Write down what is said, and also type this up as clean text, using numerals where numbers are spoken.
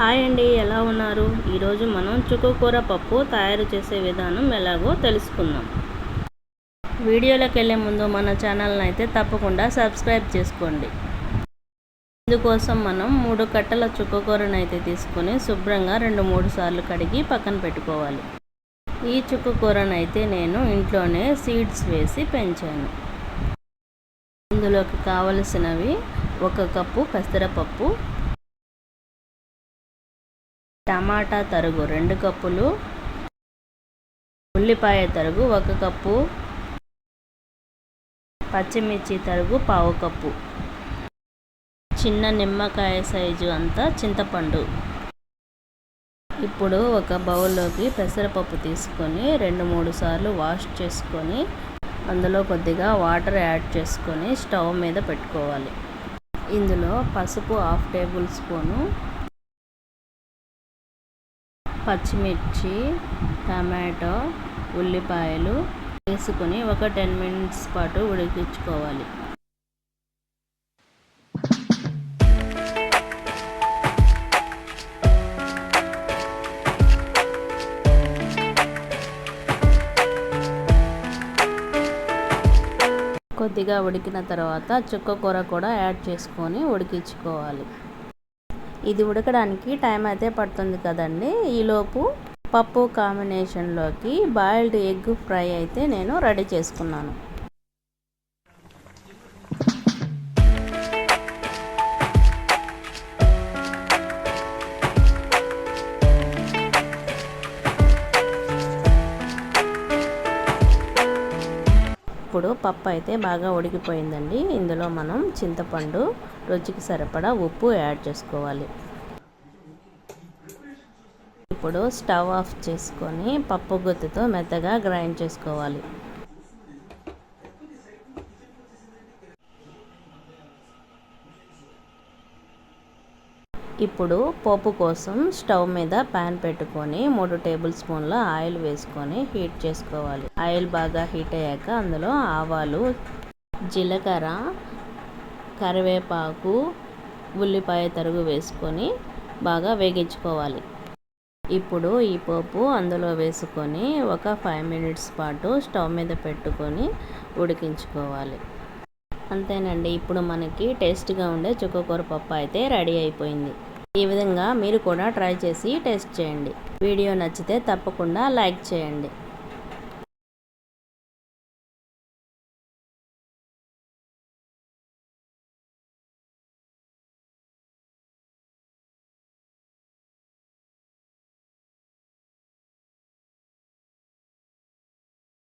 Hi అండి, ఎలా ఉన్నారు? ఈరోజు మనం చుక్కకూర పప్పు తయారు చేసే విధానం ఎలాగో తెలుసుకుందాం. వీడియోలోకి వెళ్ళే ముందు మన ఛానల్ని అయితే తప్పకుండా సబ్స్క్రైబ్ చేసుకోండి. ఇందుకోసం మనం 3 కట్టల చుక్కకూరను అయితే తీసుకొని శుభ్రంగా 2-3 సార్లు కడిగి పక్కన పెట్టుకోవాలి. ఈ చుక్కకూరను అయితే నేను ఇంట్లోనే సీడ్స్ వేసి పెంచాను. ఇందులోకి కావలసినవి 1 కప్పు పెసరపప్పు, టమాటా తరుగు 2 కప్పులు, ఉల్లిపాయ తరుగు 1 కప్పు, పచ్చిమిర్చి తరుగు 1/2 కప్పు, చిన్న నిమ్మకాయ సైజు అంత చింతపండు. ఇప్పుడు ఒక బౌల్లోకి పెసరపప్పు తీసుకొని 2-3 సార్లు వాష్ చేసుకొని అందులో కొద్దిగా వాటర్ యాడ్ చేసుకొని స్టవ్ మీద పెట్టుకోవాలి. ఇందులో పసుపు 1/2 టేబుల్ స్పూను, పచ్చిమిర్చి, టమాటో, ఉల్లిపాయలు వేసుకొని ఒక 10 మినిట్స్ పాటు ఉడికించుకోవాలి. కొద్దిగా ఉడికిన తర్వాత చుక్కకూర కూడా యాడ్ చేసుకొని ఉడికించుకోవాలి. ఇది ఉడకడానికి టైం అయితే పడుతుంది కదండి. ఈలోపు పప్పు కాంబినేషన్లోకి బాయిల్డ్ ఎగ్ ఫ్రై అయితే నేను రెడీ చేసుకున్నాను. ఇప్పుడు పప్పు అయితే బాగా ఉడికిపోయిందండి. ఇందులో మనం చింతపండు, రుచికి సరిపడా ఉప్పు యాడ్ చేసుకోవాలి. ఇప్పుడు స్టవ్ ఆఫ్ చేసుకొని పప్పు గుత్తితో మెత్తగా గ్రైండ్ చేసుకోవాలి. ఇప్పుడు పోపు కోసం స్టవ్ మీద ప్యాన్ పెట్టుకొని 3 టేబుల్ స్పూన్ల ఆయిల్ వేసుకొని హీట్ చేసుకోవాలి. ఆయిల్ బాగా హీట్ అయ్యాక అందులో ఆవాలు, జీలకర్ర, కరివేపాకు, ఉల్లిపాయ తరుగు వేసుకొని బాగా వేగించుకోవాలి. ఇప్పుడు ఈ పోపు అందులో వేసుకొని ఒక 5 మినిట్స్ పాటు స్టవ్ మీద పెట్టుకొని ఉడికించుకోవాలి. అంతేనండి, ఇప్పుడు మనకి టేస్ట్గా ఉండే చుక్కకూర పప్పు అయితే రెడీ అయిపోయింది. ఈ విధంగా మీరు కూడా ట్రై చేసి టేస్ట్ చేయండి. వీడియో నచ్చితే తప్పకుండా లైక్ చేయండి.